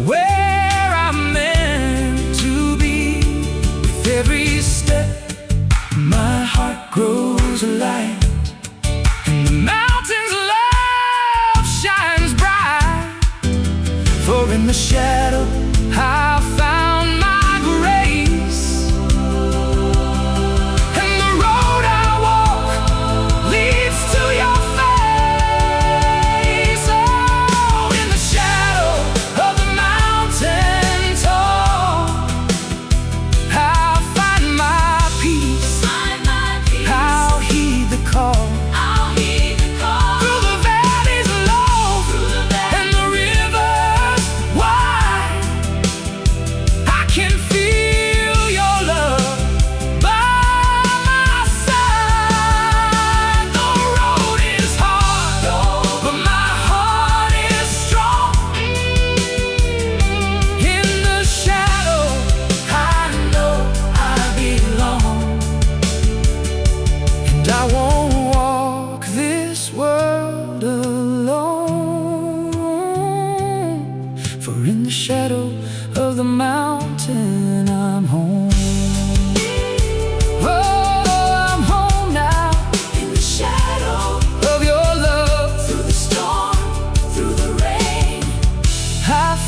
where I'm meant to be. With every step my heart grows light, and the mountain's love shines bright. For in the shadow I found my grace, and the road I walk leads to your face. Oh, in the shadow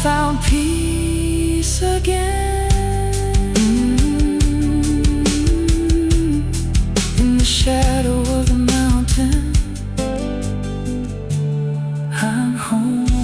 found peace again. In the shadow of the mountain, I'm home.